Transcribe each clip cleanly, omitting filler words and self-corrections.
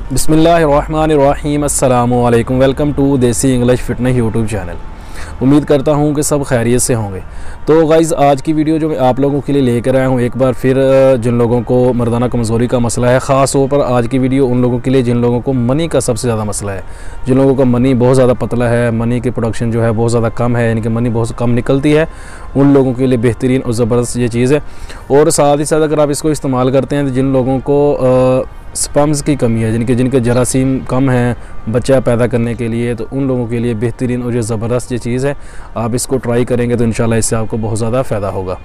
बिस्मिल्लाहिर्रहमानिर्रहीम। अस्सलाम वालेकुम। वेलकम टू देसी इंग्लिश फिटनेस यूट्यूब चैनल। उम्मीद करता हूँ कि सब खैरियत से होंगे। तो गाइज़, आज की वीडियो जो मैं आप लोगों के लिए लेकर आया हूँ, एक बार फिर जिन लोगों को मर्दाना कमज़ोरी का मसला है, ख़ास तौर पर आज की वीडियो उन लोगों के लिए जिन लोगों को मनी का सबसे ज़्यादा मसला है, जिन लोगों का मनी बहुत ज़्यादा पतला है, मनी की प्रोडक्शन जो है बहुत ज़्यादा कम है, यानी कि मनी बहुत कम निकलती है, उन लोगों के लिए बेहतरीन और ज़बरदस्त ये चीज़ है। और साथ ही साथ अगर आप इसको इस्तेमाल करते हैं तो जिन लोगों को स्पर्म्स की कमी है, जिनके जरासीम कम हैं बच्चा पैदा करने के लिए, तो उन लोगों के लिए बेहतरीन और ये ज़बरदस्त ये चीज़ है। आप इसको ट्राई करेंगे तो इंशाल्लाह इससे आपको बहुत ज़्यादा फ़ायदा होगा।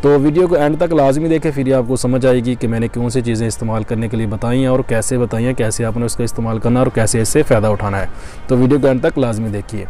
तो वीडियो को एंड तक लाजमी देखें, फिर आपको समझ आएगी कि मैंने कौन सी चीज़ें इस्तेमाल करने के लिए बताई हैं और कैसे बताई हैं, कैसे आपने उसका इस्तेमाल करना और कैसे इससे फ़ायदा उठाना है। तो वीडियो को एंड तक लाजमी देखिए।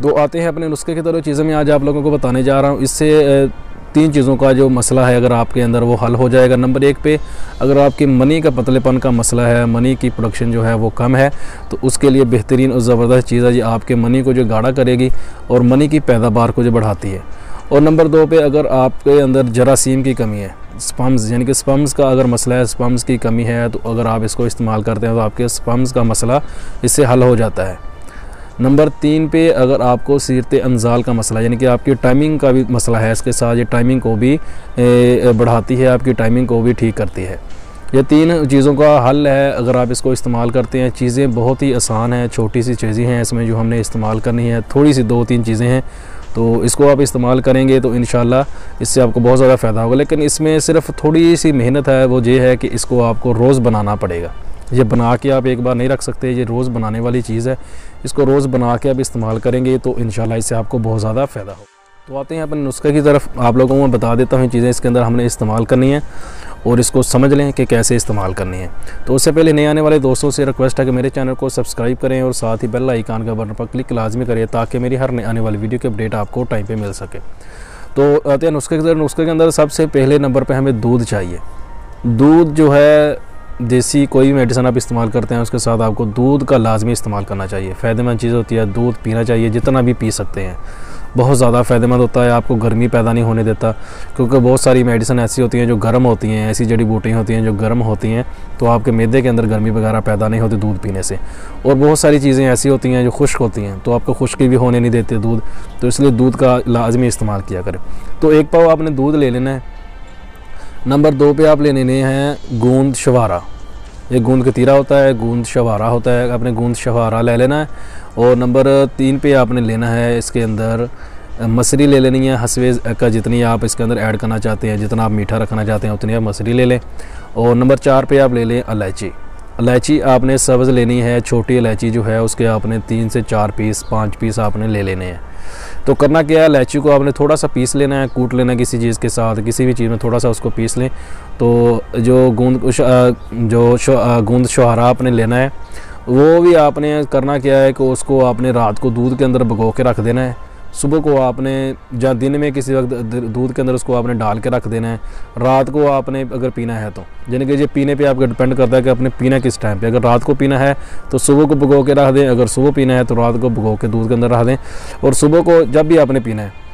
तो आते हैं अपने नुस्खे की तरफ। चीज़ें मैं आज आप लोगों को बताने जा रहा हूँ। इससे तीन चीज़ों का जो मसला है अगर आपके अंदर वो हल हो जाएगा। नंबर एक पे अगर आपके मनी का पतलेपन का मसला है, मनी की प्रोडक्शन जो है वो कम है, तो उसके लिए बेहतरीन और ज़बरदस्त चीज़ है जी, आपके मनी को जो गाढ़ा करेगी और मनी की पैदावार को जो बढ़ाती है। और नंबर दो पे अगर आपके अंदर जरासीम की कमी है, स्पर्म्स यानी कि स्पर्म्स का अगर मसला है, स्पर्म्स की कमी है, तो अगर आप इसको इस्तेमाल करते हैं तो आपके स्पर्म्स का मसला इससे हल हो जाता है। नंबर तीन पे अगर आपको सीरते अंजाल का मसला यानी कि आपकी टाइमिंग का भी मसला है, इसके साथ ये टाइमिंग को भी बढ़ाती है, आपकी टाइमिंग को भी ठीक करती है। ये तीन चीज़ों का हल है अगर आप इसको इस्तेमाल करते हैं। चीज़ें बहुत ही आसान हैं, छोटी सी चीज़ें हैं इसमें जो हमने इस्तेमाल करनी है, थोड़ी सी दो तीन चीज़ें हैं, तो इसको आप इस्तेमाल करेंगे तो इंशाल्लाह इससे आपको बहुत ज़्यादा फ़ायदा होगा। लेकिन इसमें सिर्फ थोड़ी सी मेहनत है, वो ये है कि इसको आपको रोज़ बनाना पड़ेगा। ये बना के आप एक बार नहीं रख सकते, ये रोज़ बनाने वाली चीज़ है। इसको रोज़ बना के आप इस्तेमाल करेंगे तो इंशाल्लाह इससे आपको बहुत ज़्यादा फ़ायदा हो। तो आते हैं अपने नुस्खे की तरफ। आप लोगों को बता देता हूँ चीज़ें इसके अंदर हमने इस्तेमाल करनी है और इसको समझ लें कि कैसे इस्तेमाल करनी है। तो उससे पहले नए आने वाले दोस्तों से रिक्वेस्ट है कि मेरे चैनल को सब्सक्राइब करें और साथ ही बेल आइकन का बटन पर क्लिक लाजमी करें ताकि मेरी हर आने वाली वीडियो की अपडेट आपको टाइम पर मिल सके। तो आते हैं नुस्खे की तरफ। नुस्खे के अंदर सबसे पहले नंबर पर हमें दूध चाहिए। दूध जो है, देसी कोई भी मेडिसिन आप इस्तेमाल करते हैं उसके साथ आपको दूध का लाजमी इस्तेमाल करना चाहिए। फ़ायदेमंद चीज़ होती है, दूध पीना चाहिए, जितना भी पी सकते हैं। बहुत ज़्यादा फ़ायदेमंद होता है, आपको गर्मी पैदा नहीं होने देता, क्योंकि बहुत सारी मेडिसिन ऐसी होती हैं जो गर्म होती हैं, ऐसी जड़ी बूटियाँ होती हैं जो गर्म होती हैं, तो आपके मैदे के अंदर गर्मी वगैरह पैदा नहीं होती दूध पीने से। और बहुत सारी चीज़ें ऐसी होती हैं जो खुश्क होती हैं, तो आपको खुश्की भी होने नहीं देते दूध, तो इसलिए दूध का लाजमी इस्तेमाल किया करें। तो एक पाव आपने दूध ले लेना है। नंबर दो पे आप लेने हैं गूंद शवारा। ये गूंद कतीरा होता है, गूंद शवारा होता है, आपने गूंद शवारा ले लेना है। और नंबर तीन पे आपने लेना है इसके अंदर मसरी ले लेनी है, हसवे का जितनी आप इसके अंदर ऐड करना चाहते हैं, जितना आप मीठा रखना चाहते हैं उतनी आप मसरी ले लें। और नंबर चार पे आप ले लें इलायची। इलायची आपने सब्ज़ लेनी है, छोटी इलायची जो है उसके आपने 3 से 4 पीस 5 पीस आपने ले लेने हैं। तो करना क्या है, इलायची को आपने थोड़ा सा पीस लेना है, कूट लेना है किसी चीज़ के साथ, किसी भी चीज़ में थोड़ा सा उसको पीस लें। तो जो गूंद शहारा आपने लेना है, वो भी आपने करना क्या है कि उसको आपने रात को दूध के अंदर भिगो के रख देना है। सुबह को आपने या दिन में किसी वक्त दूध के अंदर उसको आपने डाल के रख देना है। रात को आपने अगर पीना है तो, यानी कि ये पीने पे आपका डिपेंड करता है कि आपने पीना किस टाइम पे। अगर रात को पीना है तो सुबह को भिगो के रख दें, अगर सुबह पीना है तो रात को भिगो के दूध के अंदर रख दें। और सुबह को जब भी आपने पीना है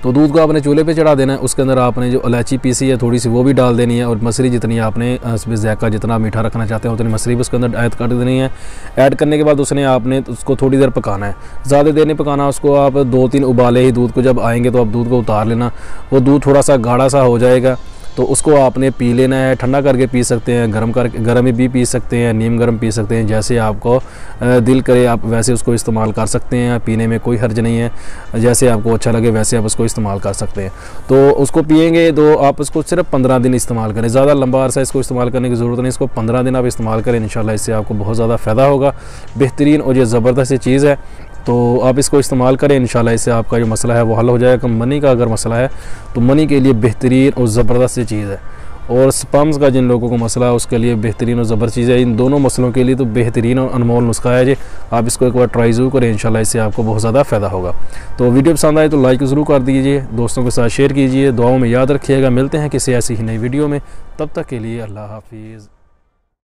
तो दूध को आपने चूल्हे पे चढ़ा देना है, उसके अंदर आपने जो इलायची पीसी है थोड़ी सी वो भी डाल देनी है, और मसरी जितनी आपने इसमें ज़ायका जितना मीठा रखना चाहते हैं उतनी मसरी भी उसके अंदर ऐड कर देनी है। ऐड करने के बाद उसने आपने उसको थोड़ी देर पकाना है, ज़्यादा देर नहीं पकाना उसको। आप 2-3 उबाले ही दूध को जब आएंगे तो आप दूध को उतार लेना। वो दूध थोड़ा सा गाढ़ा सा हो जाएगा तो उसको आपने पी लेना है। ठंडा करके पी सकते हैं, गर्म भी पी सकते हैं, नीम गर्म पी सकते हैं, जैसे आपको दिल करे आप वैसे उसको इस्तेमाल कर सकते हैं। पीने में कोई हर्ज नहीं है, जैसे आपको अच्छा लगे वैसे आप उसको इस्तेमाल कर सकते हैं। तो उसको पिएंगे तो आप उसको सिर्फ 15 दिन इस्तेमाल करें, ज़्यादा लंबा अरसा इसको इस्तेमाल करने की ज़रूरत नहीं। इसको 15 दिन आप इस्तेमाल करें, इंशाल्लाह इससे आपको बहुत ज़्यादा फ़ायदा होगा। बेहतरीन और ये ज़बरदस्त चीज़ है, तो आप इसको इस्तेमाल करें, इंशाल्लाह इससे आपका जो मसला है वो हल हो जाएगा। मनी का अगर मसला है तो मनी के लिए बेहतरीन और ज़बरदस्त चीज़ है। और स्पर्म्स का जिन लोगों को मसला है उसके लिए बेहतरीन और ज़बरदस्त चीज़ है। इन दोनों मसलों के लिए तो बेहतरीन और अनमोल नुस्खा है जी। आप इसको एक बार ट्राई ज़रूर करें, इंशाल्लाह इससे आपको बहुत ज़्यादा फ़ायदा होगा। तो वीडियो पसंद आए तो लाइक ज़रूर कर दीजिए, दोस्तों के साथ शेयर कीजिए, दुआओं में याद रखिएगा। मिलते हैं किसी ऐसी ही नई वीडियो में, तब तक के लिए अल्लाह हाफिज़।